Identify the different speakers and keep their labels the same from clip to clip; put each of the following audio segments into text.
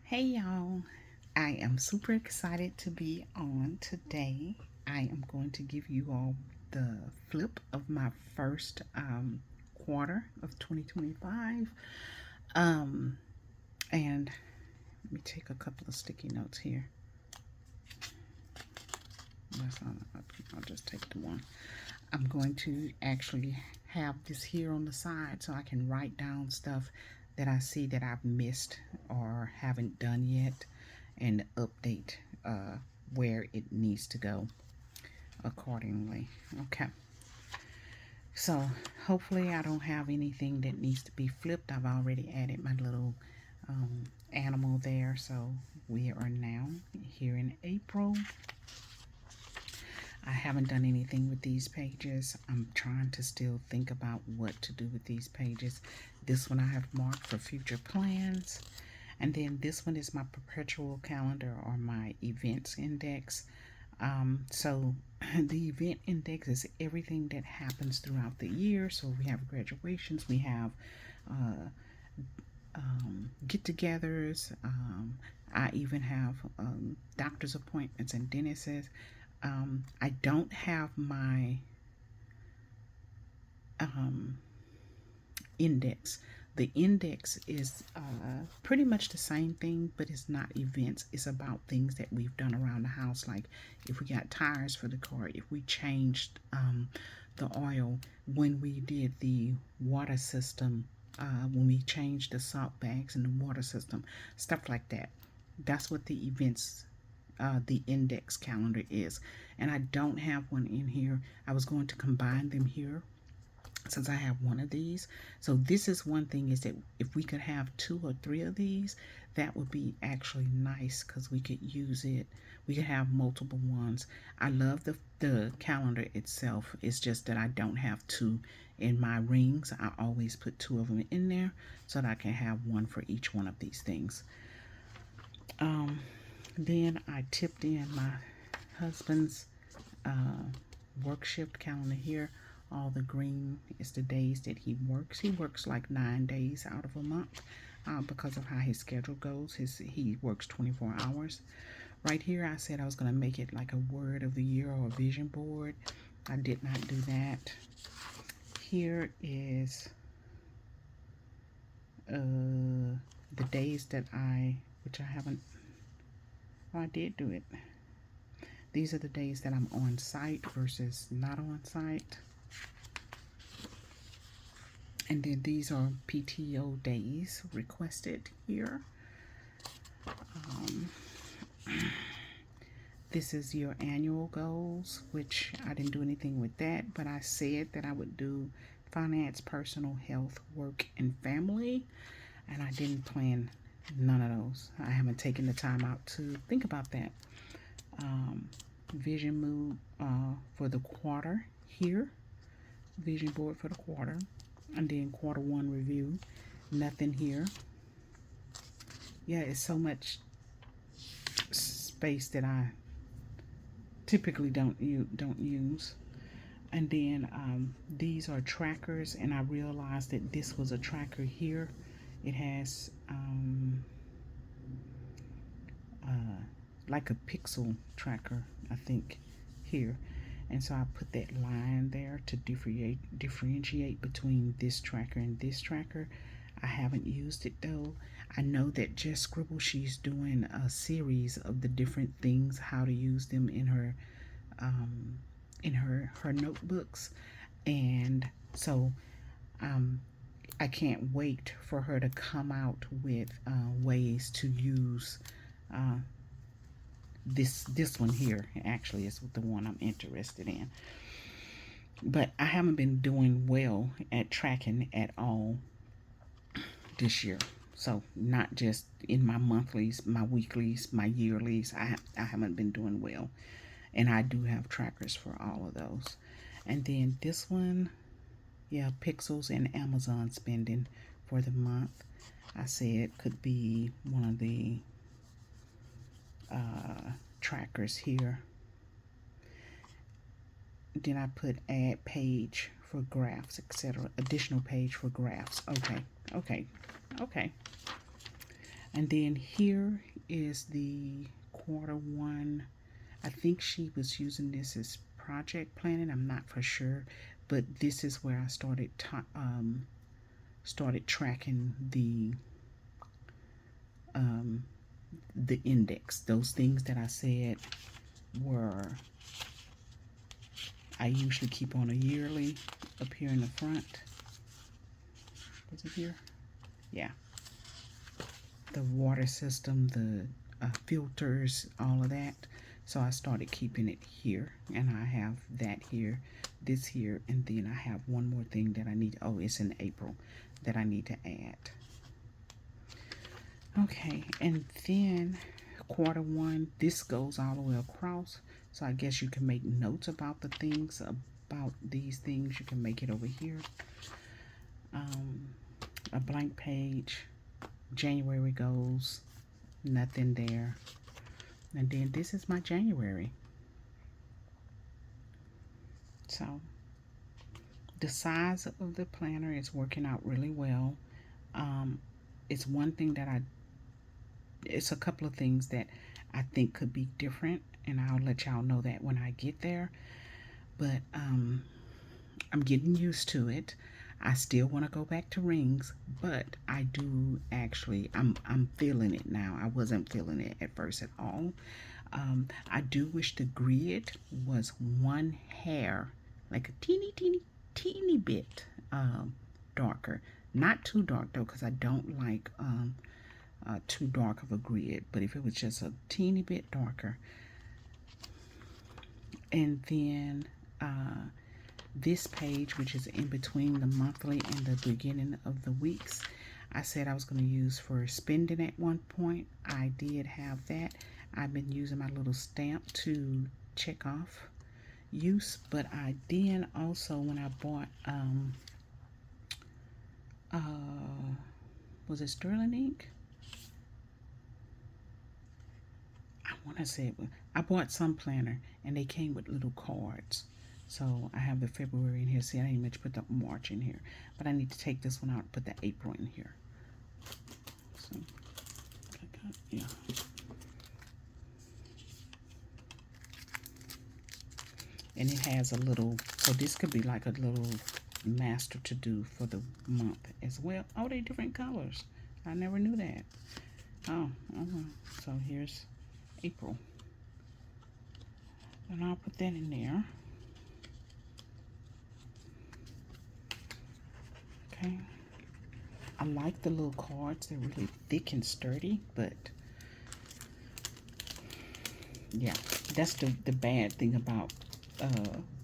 Speaker 1: Hey y'all, I am super excited to be on today. I am going to give you all the flip of my first quarter of 2025. Um, and let me take a couple of sticky notes here. I'll just take the one. I'm going to actually have this here on the side so I can write down stuff that I see that I've missed or haven't done yet and update where it needs to go accordingly. Okay, so hopefully I don't have anything that needs to be flipped. I've already added my little animal there, so we are now here in April. I haven't done anything with these pages. I'm trying to still think about what to do with these pages. This one I have marked for future plans. And then this one is my perpetual calendar or my events index. So the event index is everything that happens throughout the year. So we have graduations, we have uh, get-togethers. I even have doctor's appointments and dentists. I don't have my um, index. The index is pretty much the same thing, but it's not events. It's about things that we've done around the house, like if we got tires for the car, if we changed the oil, when we did the water system, when we changed the salt bags in the water system, stuff like that. That's what the index calendar is. And I don't have one in here. I was going to combine them here since I have one of these. So this is one thing, is that if we could have 2 or 3 of these, that would be actually nice because we could use it. We could have multiple ones. I love the calendar itself. It's just that I don't have 2 in my rings. I always put 2 of them in there so that I can have one for each one of these things. Then I tipped in my husband's work shift calendar here. All the green is the days that he works. He works like 9 days out of a month because of how his schedule goes. He works 24 hours. Right here, I said I was going to make it like a word of the year or a vision board. I did not do that. Here is the days that which I haven't, oh, I did do it. These are the days that I'm on site versus not on site. And then these are PTO days requested here. This is your annual goals, which I didn't do anything with that, but I said that I would do finance, personal, health, work, and family. And I didn't plan none of those. I haven't taken the time out to think about that. Vision mood for the quarter here. Vision board for the quarter. And then quarter 1 review. Nothing here. Yeah, it's so much space that I typically don't use. And then these are trackers, and I realized that this was a tracker here. It has like a pixel tracker, I think, here. And so I put that line there to differentiate between this tracker and this tracker. I haven't used it though. I know that Just Scribble, she's doing a series of the different things, how to use them in her notebooks. And so I can't wait for her to come out with ways to use this one here. Actually, is the one I'm interested in. But I haven't been doing well at tracking at all this year. So not just in my monthlies, my weeklies, my yearlies. I haven't been doing well. And I do have trackers for all of those. And then this one, yeah, pixels and Amazon spending for the month. I said could be one of the trackers here. Then I put add page for graphs, etc. Additional page for graphs. Okay. And then here is the quarter 1. I think she was using this as project planning. I'm not for sure, but this is where I started tracking the index. Those things that I said were I usually keep on a yearly up here in the front. Was it here? Yeah. The water system, the filters, all of that. So I started keeping it here, and I have that here, this here, and then I have one more thing that I need. Oh, it's in April that I need to add. Okay, and then quarter 1, this goes all the way across. So I guess you can make notes about the things, about these things. You can make it over here. A blank page. January goes, nothing there. And then this is my January. So the size of the planner is working out really well. It's one thing that it's a couple of things that I think could be different, and I'll let y'all know that when I get there. But I'm getting used to it. I still want to go back to rings, but I do actually, I'm feeling it now. I wasn't feeling it at first at all. I do wish the grid was one hair, like a teeny bit darker. Not too dark though, because I don't like too dark of a grid, but if it was just a teeny bit darker. And then this page, which is in between the monthly and the beginning of the weeks, I said I was going to use for spending at one point. I did have that. I've been using my little stamp to check off use, but I then also, when I bought was it sterling ink? I want to say I bought some planner and they came with little cards. So I have the February in here. See, I didn't even put the March in here, but I need to take this one out and put the April in here. So, yeah. And it has a little, so this could be like a little master to do for the month as well. Oh, they're different colors. I never knew that. Oh, so here's April. And I'll put that in there. Okay. I like the little cards. They're really thick and sturdy, but yeah, that's the bad thing about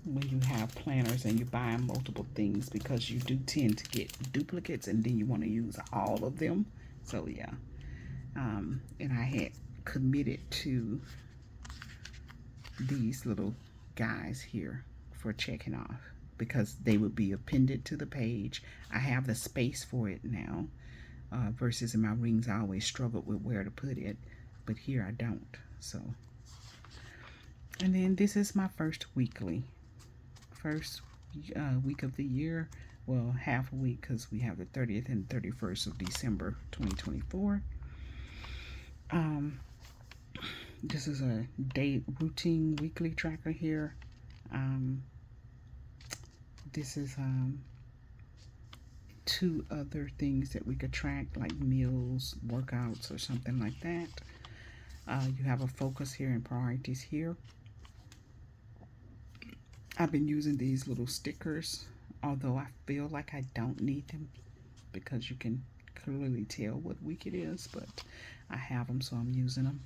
Speaker 1: when you have planners and you buy multiple things, because you do tend to get duplicates and then you want to use all of them. So yeah, and I had committed to these little guys here for checking off because they would be appended to the page. I have the space for it now, versus in my rings I always struggled with where to put it, but here I don't. So, and then this is my first week of the year. Well, half a week, because we have the 30th and 31st of December 2024. This is a day routine weekly tracker here. This is 2 other things that we could track, like meals, workouts, or something like that. You have a focus here and priorities here. I've been using these little stickers, although I feel like I don't need them because you can clearly tell what week it is, but I have them, so I'm using them.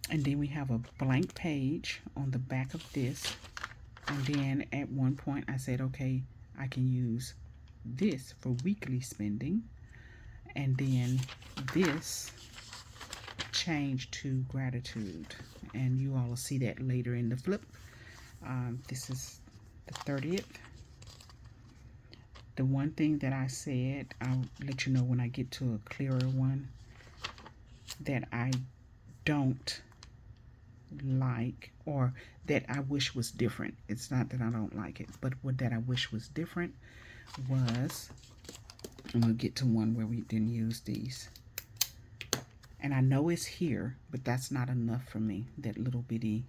Speaker 1: And then we have a blank page on the back of this. And then at one point I said, okay, I can use this for weekly spending. And then this changed to gratitude. And you all will see that later in the flip. This is the 30th. The one thing that I said, I'll let you know when I get to a clearer one, that I don't like, or that I wish was different. It's not that I don't like it, but what that I wish was different was And we'll get to one where we didn't use these. And I know it's here, but that's not enough for me, that little bitty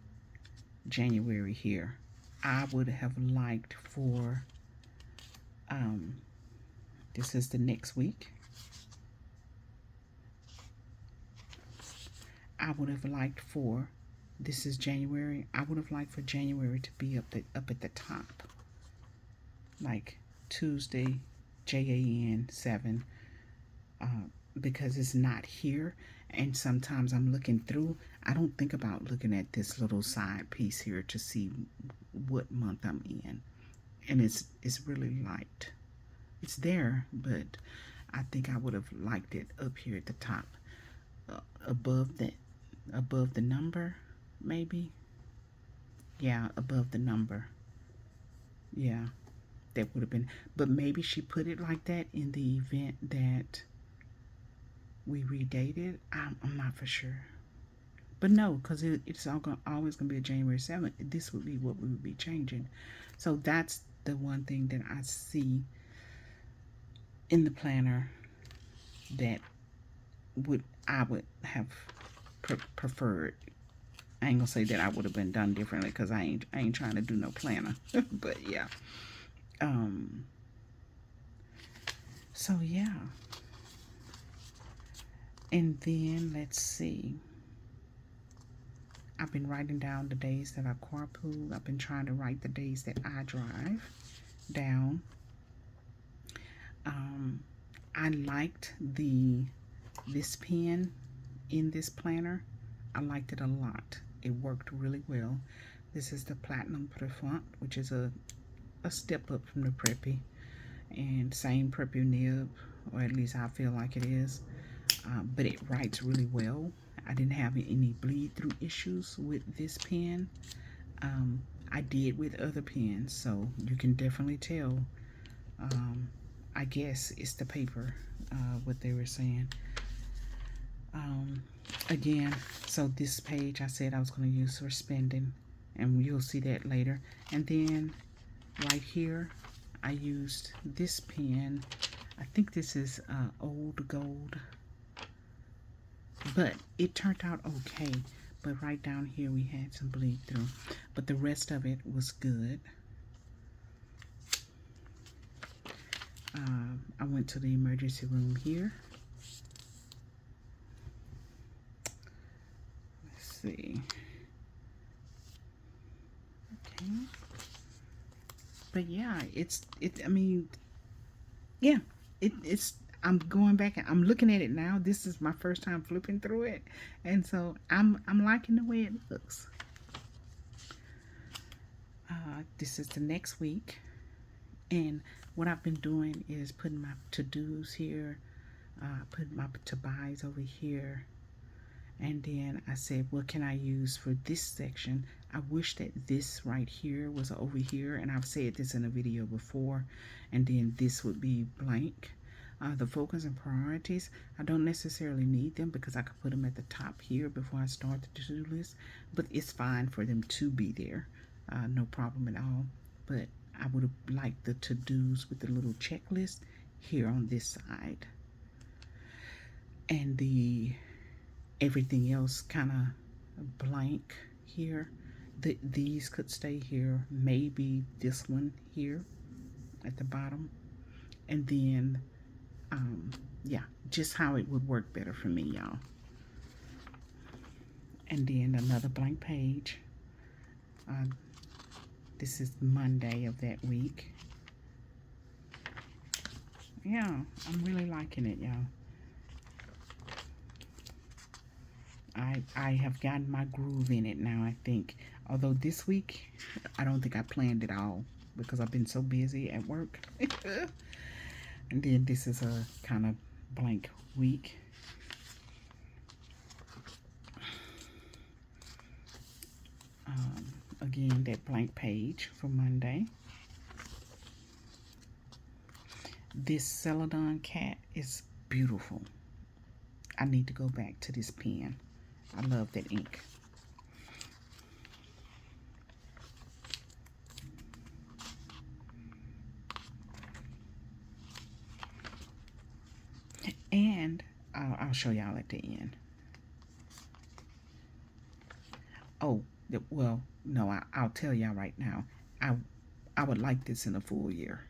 Speaker 1: January here. I would have liked for, this is the next week. I would have liked for, this is January, I would have liked for January to be up at the top. Like Tuesday, JAN 7, because it's not here. And sometimes I'm looking through, I don't think about looking at this little side piece here to see what month I'm in. And it's really light. It's there, but I think I would have liked it up here at the top, above the number, maybe. Yeah, above the number. Yeah, that would have been. But maybe she put it like that in the event that we redated. I'm not for sure. But no, because it's always going to be a January 7th. This would be what we would be changing. So that's the one thing that I see in the planner that I would have preferred. I ain't gonna say that I would have been done differently, because I ain't trying to do no planner. But yeah. So yeah. And then let's see. I've been writing down the days that I carpool. I've been trying to write the days that I drive down. I liked this pen in this planner. I liked it a lot. It worked really well. This is the Platinum Prefont, which is a step up from the Preppy, and same Preppy nib, or at least I feel like it is. But it writes really well. I didn't have any bleed through issues with this pen. I did with other pens, so you can definitely tell. I guess it's the paper, what they were saying. Again, so this page I said I was going to use for spending, and you'll see that later. And then right here, I used this pen. I think this is Old Gold, but it turned out okay. But right down here we had some bleed through, but the rest of it was good. I went to the emergency room here. Let's see. Okay. But yeah, I mean, yeah, it's, I'm going back and I'm looking at it now. This is my first time flipping through it, and so I'm liking the way it looks. This is the next week, and what I've been doing is putting my to-dos here, putting my to-buys over here, and then I said, what can I use for this section? I wish that this right here was over here, and I've said this in a video before, and then this would be blank. The focus and priorities, I don't necessarily need them because I could put them at the top here before I start the to-do list, but it's fine for them to be there. No problem at all. But I would have liked the to-dos with the little checklist here on this side. And the everything else kind of blank here. These could stay here. Maybe this one here at the bottom. And then, yeah, just how it would work better for me, y'all. And then another blank page. This is Monday of that week. Yeah, I'm really liking it, y'all. I have gotten my groove in it now, I think. Although this week, I don't think I planned it all because I've been so busy at work. And then this is a kind of blank week. Again, that blank page for Monday. This Celadon cat is beautiful. I need to go back to this pen. I love that ink. I'll show y'all at the end. Oh, well, no, I'll tell y'all right now. I I would like this in a full year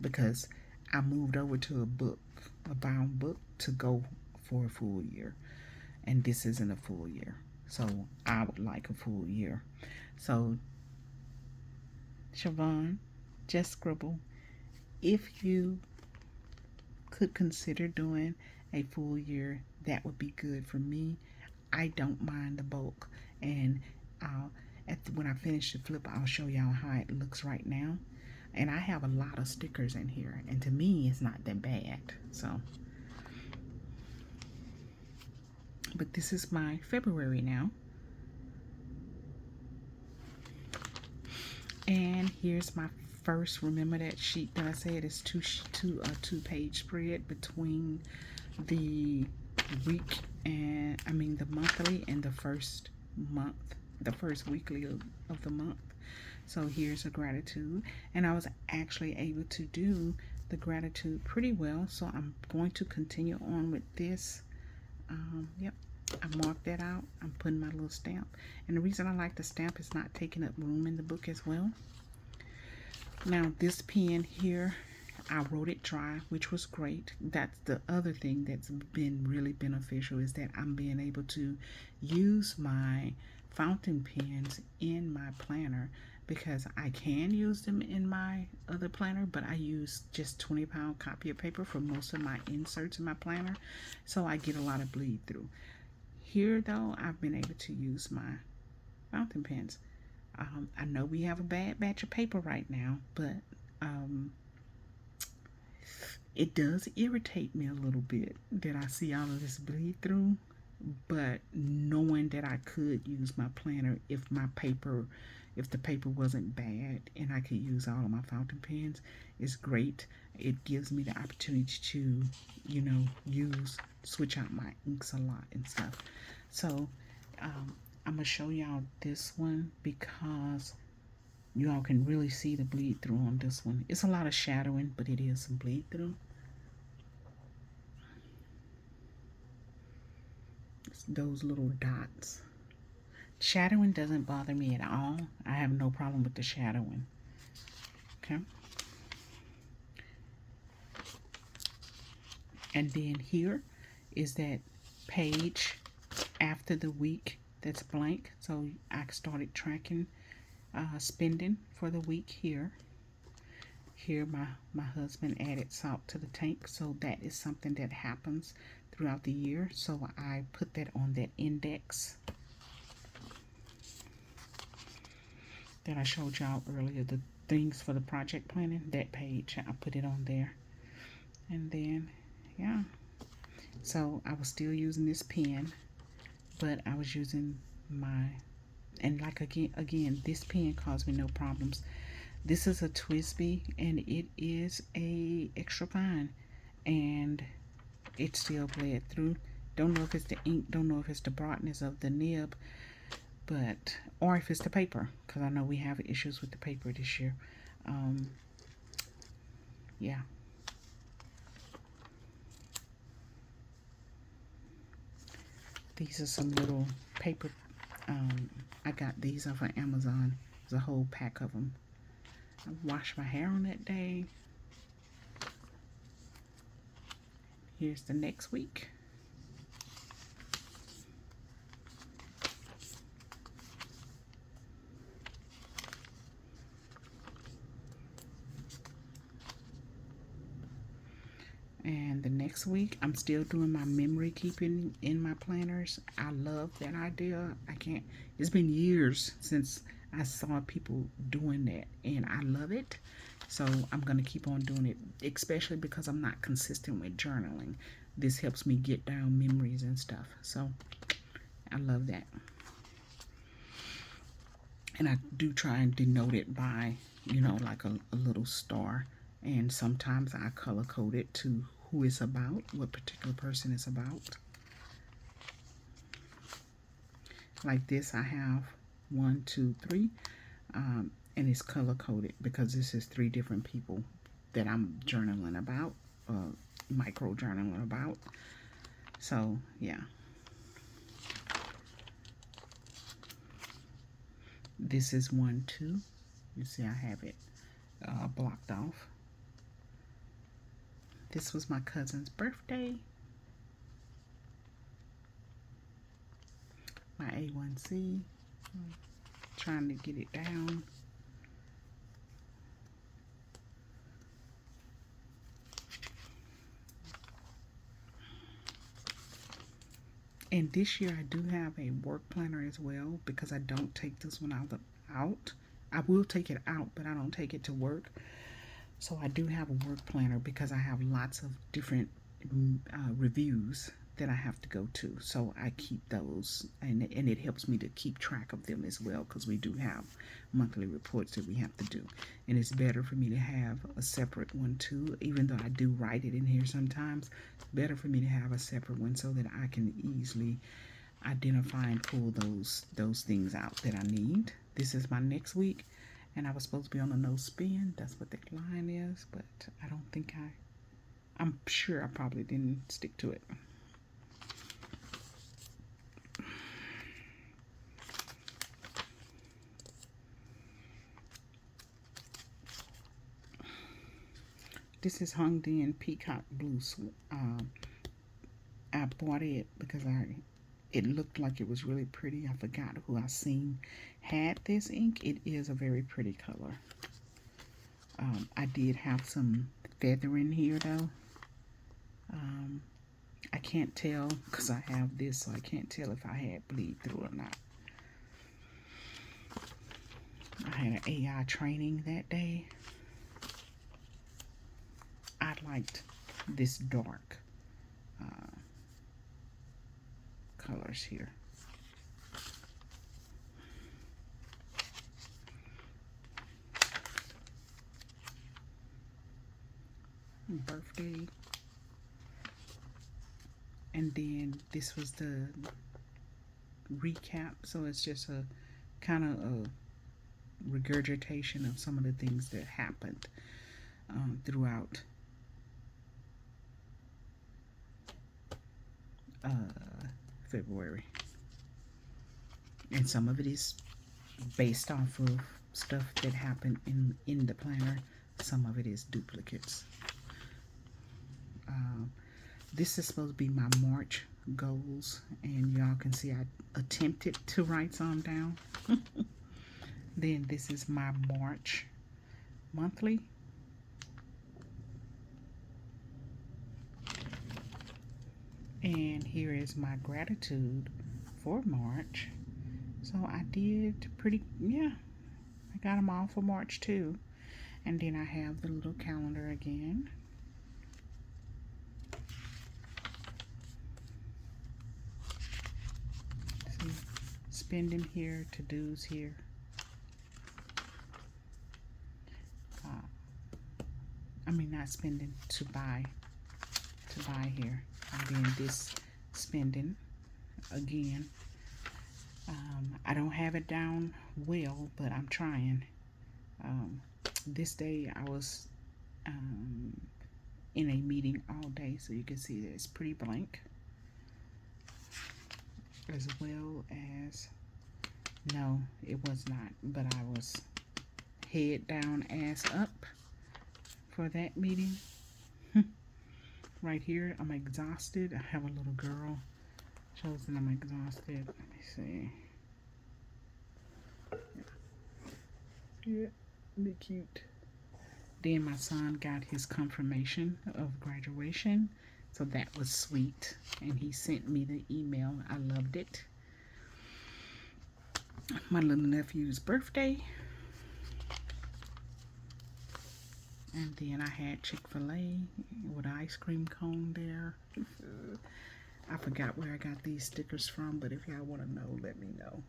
Speaker 1: because I moved over to a bound book to go for a full year, and this isn't a full year. So I would like a full year. So Siobhan, just Scribble, if you could consider doing a full year, that would be good for me. I don't mind the bulk, and when I finish the flip, I'll show y'all how it looks right now. And I have a lot of stickers in here, and to me, it's not that bad. So, but this is my February now, and here's my first. Remember that sheet that I said is two-page spread between the week and the monthly and the first month, the first weekly of the month. So here's a gratitude, and I was actually able to do the gratitude pretty well, so I'm going to continue on with this. Yep, I marked that out. I'm putting my little stamp, and the reason I like the stamp is not taking up room in the book as well. Now this pen here, I wrote it dry, which was great. That's the other thing that's been really beneficial, is that I'm being able to use my fountain pens in my planner, because I can use them in my other planner, but I use just 20-pound copy of paper for most of my inserts in my planner, so I get a lot of bleed through. Here though, I've been able to use my fountain pens. I know we have a bad batch of paper right now, but it does irritate me a little bit that I see all of this bleed through. But knowing that I could use my planner if the paper wasn't bad and I could use all of my fountain pens, is great. It gives me the opportunity to, switch out my inks a lot and stuff. So I'm gonna show y'all this one because you all can really see the bleed through on this one. It's a lot of shadowing, but it is some bleed through. It's those little dots. Shadowing doesn't bother me at all. I have no problem with the shadowing. Okay. And then here is that page after the week that's blank. So I started tracking spending for the week here. Here my husband added salt to the tank, so that is something that happens throughout the year. So I put that on that index that I showed y'all earlier, the things for the project planning, that page, I put it on there. And then, yeah. So I was still using this pen, but I was using and like again, this pen caused me no problems. This is a Twisby, and it is a extra fine, and it still bled through. Don't know if it's the ink, don't know if it's the broadness of the nib, but or if it's the paper, because I know we have issues with the paper this year. Yeah. These are some little paper. I got these off of Amazon. There's a whole pack of them. I washed my hair on that day. Here's the next week. And the next week, I'm still doing my memory keeping in my planners. I love that idea. It's been years since I saw people doing that, and I love it. So I'm going to keep on doing it, especially because I'm not consistent with journaling. This helps me get down memories and stuff. So I love that. And I do try and denote it by, like a little star. And sometimes I color code it to who it's about, what particular person it's about. Like this, I have 1, 2, 3, and it's color coded because this is 3 different people that I'm journaling about, micro journaling about. So yeah, this is one too. You see I have it blocked off. This was my cousin's birthday. My A1C. Trying to get it down. And this year I do have a work planner as well, because I don't take this one out. I will take it out, but I don't take it to work. So I do have a work planner because I have lots of different reviews that I have to go to. So I keep those, and it helps me to keep track of them as well, because we do have monthly reports that we have to do. And it's better for me to have a separate one too, even though I do write it in here sometimes. It's better for me to have a separate one so that I can easily identify and pull those things out that I need. This is my next week, and I was supposed to be on a no spin. That's what the line is, but I don't think I'm sure I probably didn't stick to it. This is Hung Din Peacock Blue. I bought it because it looked like it was really pretty. I forgot who I seen had this ink. It is a very pretty color. I did have some feather in here though. I can't tell because I have this, so I can't tell if I had bleed through or not. I had an AI training that day. I liked this dark colors here. Birthday. And then this was the recap, so it's just a kind of a regurgitation of some of the things that happened throughout February. And some of it is based off of stuff that happened in the planner. Some of it is duplicates. This is supposed to be my March goals, and y'all can see I attempted to write some down. Then this is my March monthly. And here is my gratitude for March. So I did pretty, yeah, I got them all for March too. And then I have the little calendar again. See, spending here, to-dos here. I mean, not spending, to buy here. And then this spending again. I don't have it down well, but I'm trying. This day I was in a meeting all day, so you can see that it's pretty blank. As well as, no, it was not, but I was head down, ass up for that meeting. Right here, I'm exhausted. I have a little girl. Shows that I'm exhausted. Let me see. Yeah, be cute. Then my son got his confirmation of graduation, so that was sweet. And he sent me the email. I loved it. My little nephew's birthday. And then I had Chick-fil-A with an ice cream cone there. I forgot where I got these stickers from, but if y'all want to know, let me know.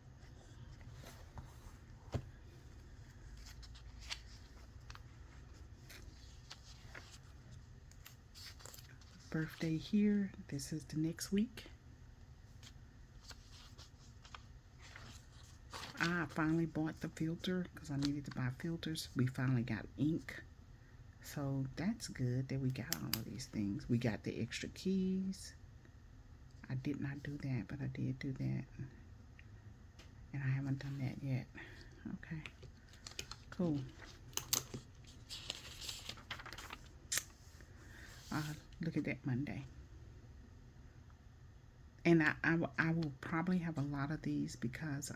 Speaker 1: Birthday here. This is the next week. I finally bought the filter because I needed to buy filters. We finally got ink. So that's good that we got all of these things. We got the extra keys. I did not do that, but I did do that. And I haven't done that yet. Okay, cool. Look at that Monday. And I will probably have a lot of these because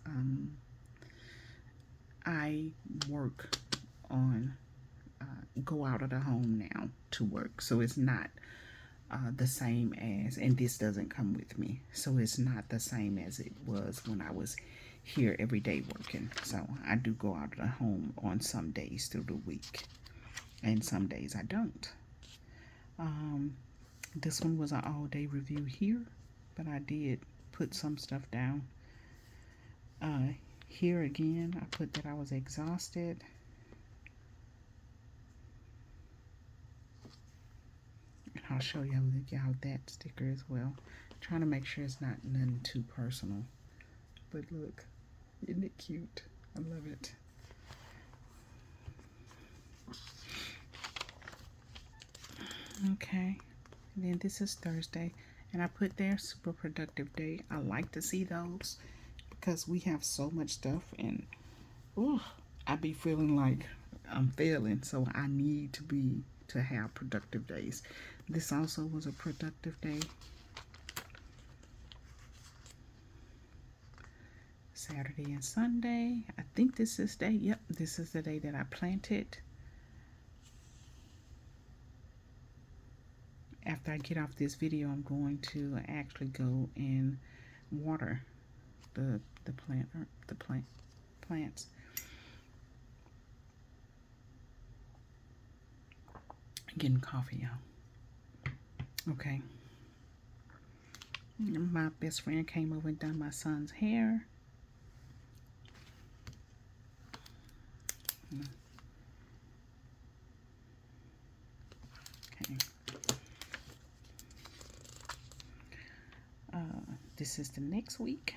Speaker 1: I work on go out of the home now to work, so it's not the same as, and this doesn't come with me, so it's not the same as it was when I was here every day working. So I do go out of the home on some days through the week, and some days I don't. This one was an all-day review here, but I did put some stuff down. Here again, I put that I was exhausted. And I'll show y'all that sticker as well. Trying to make sure it's not nothing too personal. But look, isn't it cute? I love it. Okay, and then this is Thursday, and I put there super productive day. I like to see those because we have so much stuff, and I be feeling like I'm failing, so I need to have productive days. This also was a productive day. Saturday and Sunday. I think this is day. Yep, this is the day that I planted. After I get off this video, I'm going to actually go and water the plants. I'm getting coffee, y'all. Okay. My best friend came over and done my son's hair. Okay. This is the next week.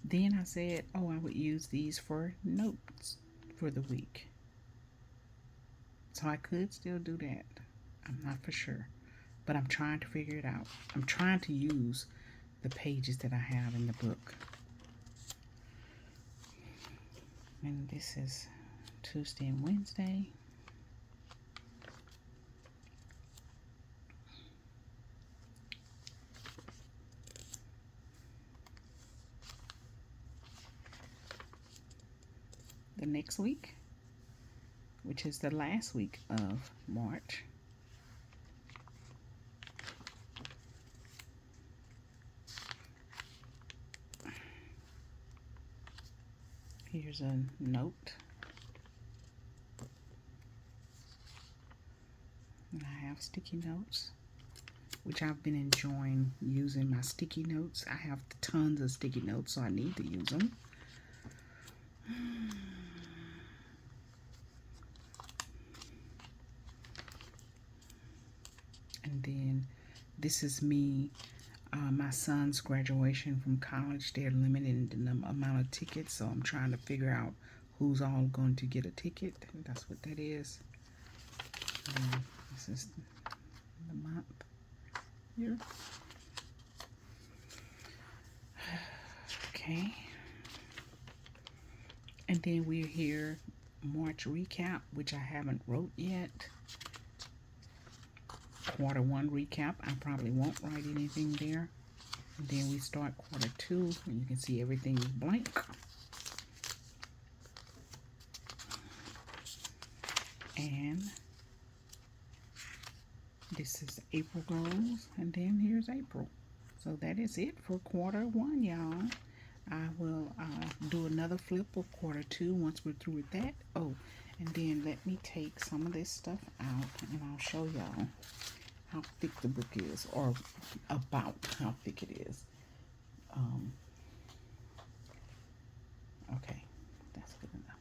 Speaker 1: Then I said, oh, I would use these for notes for the week. So I could still do that. I'm not for sure, but I'm trying to figure it out. I'm trying to use the pages that I have in the book. And this is Tuesday and Wednesday. The next week, which is the last week of March. Here's a note. And I have sticky notes, which I've been enjoying using my sticky notes. I have tons of sticky notes, so I need to use them. And then this is me, my son's graduation from college. They're limiting the amount of tickets, so I'm trying to figure out who's all going to get a ticket. That's what that is. This is the month here. Okay. And then we're here, March recap, which I haven't wrote yet. Quarter 1 recap, I probably won't write anything there. And then we start quarter 2, and you can see everything is blank. And this is April goals, and then here's April. So that is it for quarter 1, y'all. I will do another flip of quarter 2 once we're through with that. Oh, and then let me take some of this stuff out, and I'll show y'all how thick the book is, or about how thick it is. Okay, that's good enough.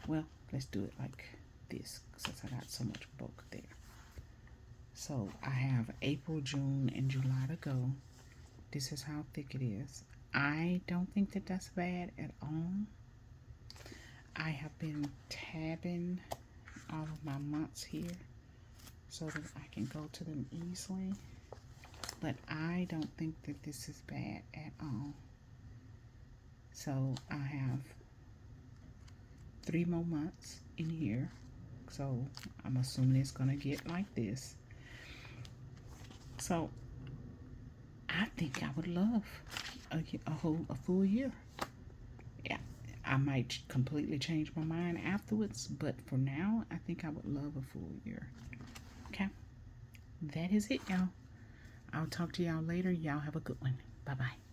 Speaker 1: Well, let's do it like this, since I got so much bulk there. So I have April, June, and July to go. This is how thick it is. I don't think that that's bad at all. I have been tabbing all of my months here so that I can go to them easily. But I don't think that this is bad at all. So I have 3 more months in here. So I'm assuming it's gonna get like this. So I think I would love a full year. Yeah, I might completely change my mind afterwards, but for now, I think I would love a full year. Okay, that is it, y'all. I'll talk to y'all later. Y'all have a good one. Bye bye.